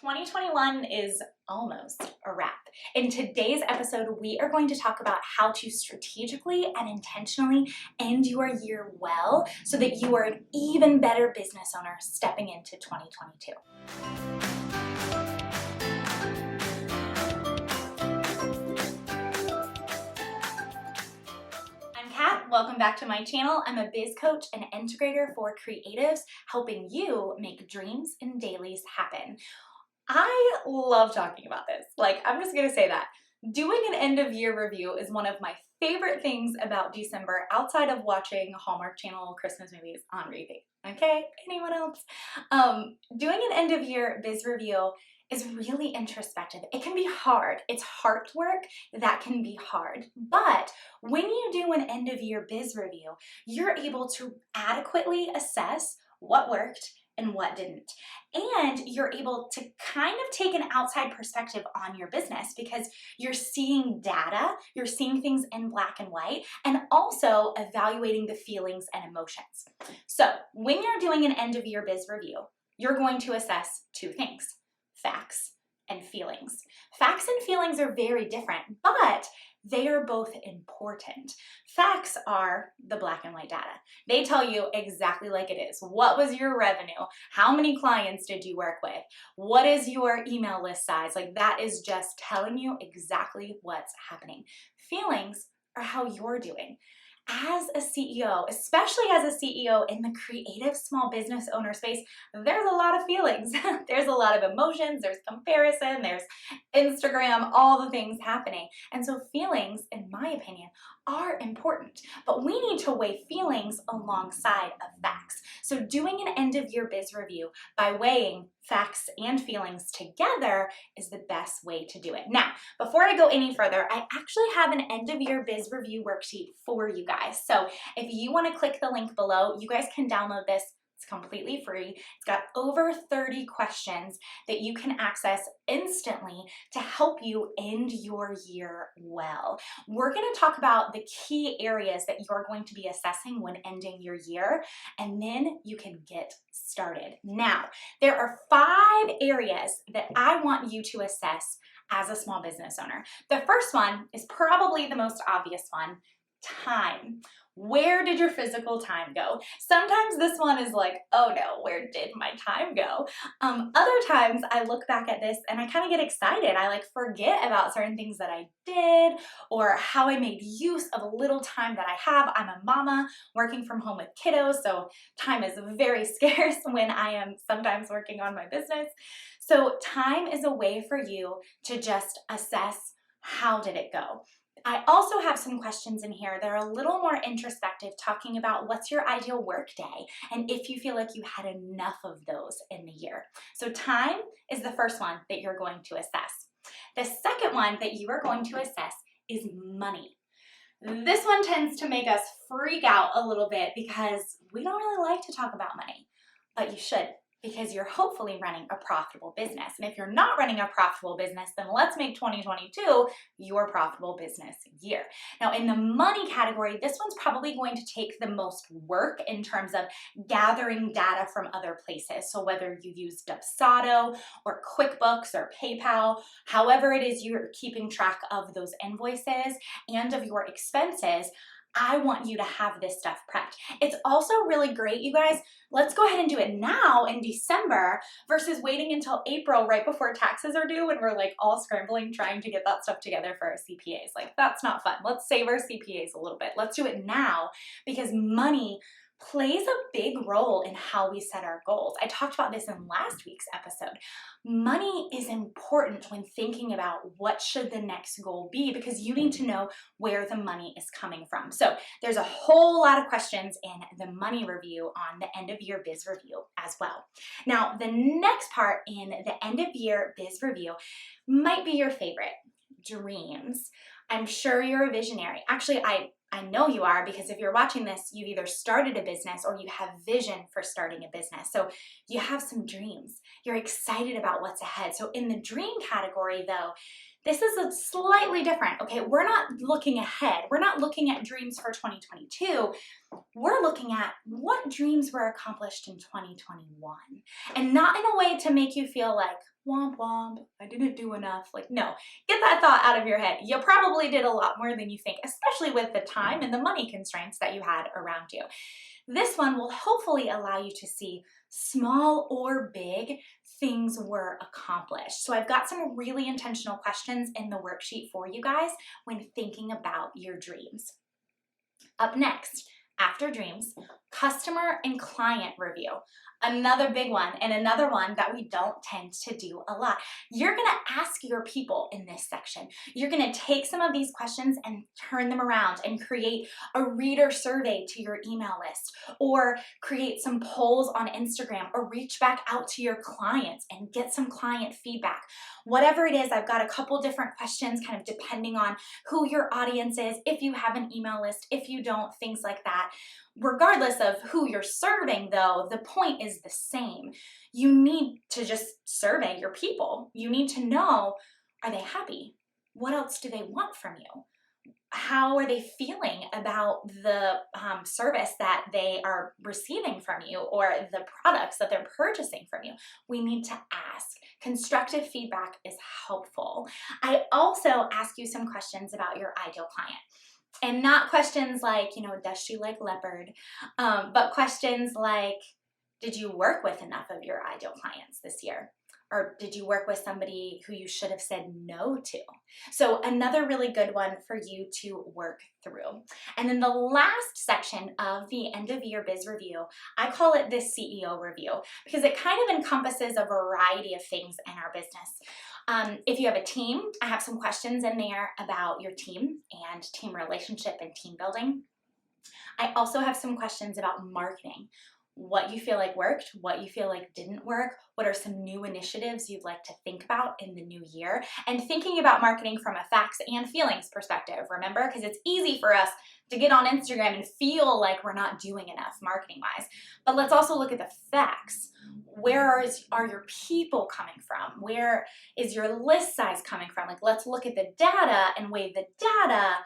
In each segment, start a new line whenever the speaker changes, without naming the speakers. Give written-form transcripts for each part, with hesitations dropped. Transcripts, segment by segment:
2021 is almost a wrap. In today's episode, we are going to talk about how to strategically and intentionally end your year well so that you are an even better business owner stepping into 2022. Welcome back to my channel. I'm a biz coach and integrator for creatives, helping you make dreams and dailies happen. I love talking about this. I'm just gonna say that. Doing an end of year review is one of my favorite things about December outside of watching Hallmark Channel Christmas movies on repeat. Okay, anyone else? Doing an end of year biz review is really introspective. It can be hard. It's heart work that can be hard. But when you do an end of year biz review, you're able to adequately assess what worked and what didn't. And you're able to kind of take an outside perspective on your business because you're seeing data, you're seeing things in black and white, and also evaluating the feelings and emotions. So when you're doing an end of year biz review, you're going to assess two things: facts and feelings. Facts and feelings are very different, but they are both important. Facts are the black and white data. They tell you exactly like it is. What was your revenue? How many clients did you work with? What is your email list size? That is just telling you exactly what's happening. Feelings are how you're doing. As a CEO, especially as a CEO in the creative small business owner space, there's a lot of feelings. There's a lot of emotions, there's comparison, there's Instagram, all the things happening. And so feelings, in my opinion, are important, but we need to weigh feelings alongside of facts. So doing an end of year biz review by weighing facts and feelings together is the best way to do it. Now, before I go any further, I actually have an end of year biz review worksheet for you guys. So if you want to click the link below, you guys can download this. It's completely free. It's got over 30 questions that you can access instantly to help you end your year well. We're going to talk about the key areas that you're going to be assessing when ending your year, and then you can get started. Now, there are 5 areas that I want you to assess as a small business owner. The first one is probably the most obvious one: time. Where did your physical time go? Sometimes this one is like, oh no, where did my time go? Other times I look back at this and I kind of get excited. I forget about certain things that I did or how I made use of a little time that I have. I'm a mama working from home with kiddos, so time is very scarce when I am sometimes working on my business. So time is a way for you to just assess, how did it go? I also have some questions in here that are a little more introspective, talking about what's your ideal work day and if you feel like you had enough of those in the year. So time is the first one that you're going to assess. The second one that you are going to assess is money. This one tends to make us freak out a little bit because we don't really like to talk about money, but you should, because you're hopefully running a profitable business. And if you're not running a profitable business, then let's make 2022 your profitable business year. Now, in the money category, this one's probably going to take the most work in terms of gathering data from other places. So whether you use Dubsado or QuickBooks or PayPal, however it is you're keeping track of those invoices and of your expenses, I want you to have this stuff prepped. It's also really great, you guys. Let's go ahead and do it now in December versus waiting until April right before taxes are due when we're all scrambling trying to get that stuff together for our CPAs. That's not fun. Let's save our CPAs a little bit. Let's do it now because money plays a big role in how we set our goals. I talked about this in last week's episode. Money is important when thinking about what should the next goal be because you need to know where the money is coming from. So there's a whole lot of questions in the money review on the end of year biz review as well. Now, the next part in the end of year biz review might be your favorite: dreams. I'm sure you're a visionary. Actually, I know you are, because if you're watching this, you've either started a business or you have vision for starting a business. So you have some dreams. You're excited about what's ahead. So in the dream category though, This is a slightly different, okay? We're not looking ahead. We're not looking at dreams for 2022. We're looking at what dreams were accomplished in 2021, and not in a way to make you feel like, womp womp, I didn't do enough. Like, no, get that thought out of your head. You probably did a lot more than you think, especially with the time and the money constraints that you had around you. This one will hopefully allow you to see small or big things were accomplished. So I've got some really intentional questions in the worksheet for you guys when thinking about your dreams. Up next, after dreams, customer and client review. Another big one, and another one that we don't tend to do a lot. You're gonna ask your people in this section. You're gonna take some of these questions and turn them around and create a reader survey to your email list, or create some polls on Instagram, or reach back out to your clients and get some client feedback. Whatever it is, I've got a couple different questions kind of depending on who your audience is, if you have an email list, if you don't, things like that. Regardless of who you're serving though, the point is the same. You need to just survey your people. You need to know, are they happy? What else do they want from you? How are they feeling about the service that they are receiving from you, or the products that they're purchasing from you? We need to ask. Constructive feedback is helpful. I also ask you some questions about your ideal client. And not questions like, does she like leopard? But questions like, did you work with enough of your ideal clients this year? Or did you work with somebody who you should have said no to? So another really good one for you to work through. And then the last section of the end of year biz review, I call it the CEO review, because it kind of encompasses a variety of things in our business. If you have a team, I have some questions in there about your team and team relationship and team building. I also have some questions about marketing. What you feel like worked, what you feel like didn't work, what are some new initiatives you'd like to think about in the new year, and thinking about marketing from a facts and feelings perspective, remember? Because it's easy for us to get on Instagram and feel like we're not doing enough marketing-wise. But let's also look at the facts. Where are your people coming from? Where is your list size coming from? Like, let's look at the data and weigh the data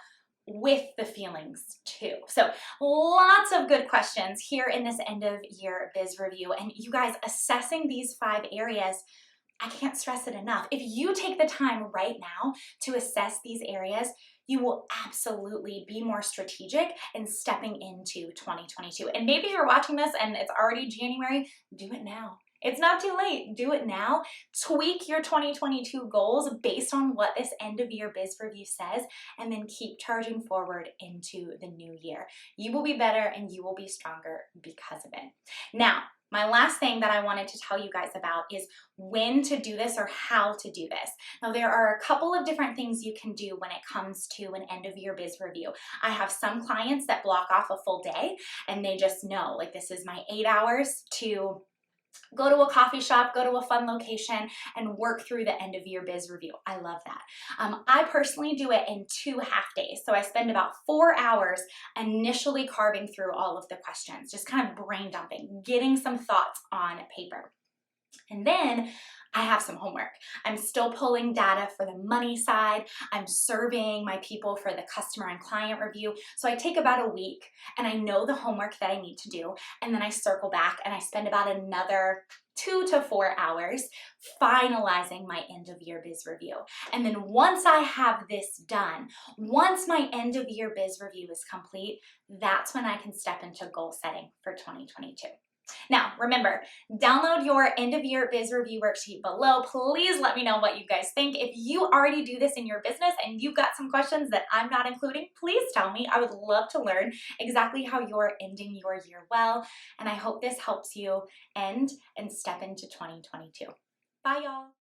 with the feelings too. So lots of good questions here in this end of year biz review. And you guys, assessing these 5 areas, I can't stress it enough. If you take the time right now to assess these areas, you will absolutely be more strategic in stepping into 2022. And maybe you're watching this and it's already January, do it now. It's not too late. Do it now. Tweak your 2022 goals based on what this end of year biz review says, and then keep charging forward into the new year. You will be better and you will be stronger because of it. Now, my last thing that I wanted to tell you guys about is when to do this or how to do this. Now, there are a couple of different things you can do when it comes to an end of year biz review. I have some clients that block off a full day and they just know, like, this is my 8 hours to go to a coffee shop, go to a fun location, and work through the end of year biz review. I love that. I personally do it in 2 half days. So I spend about 4 hours initially carving through all of the questions, just kind of brain dumping, getting some thoughts on paper. And then I have some homework. I'm still pulling data for the money side. I'm surveying my people for the customer and client review. So I take about a week and I know the homework that I need to do. And then I circle back and I spend about another 2 to 4 hours finalizing my end of year biz review. And then once I have this done, once my end of year biz review is complete, that's when I can step into goal setting for 2022. Now, remember, download your end of year biz review worksheet below. Please let me know what you guys think. If you already do this in your business and you've got some questions that I'm not including, please tell me. I would love to learn exactly how you're ending your year well. And I hope this helps you end and step into 2022. Bye, y'all.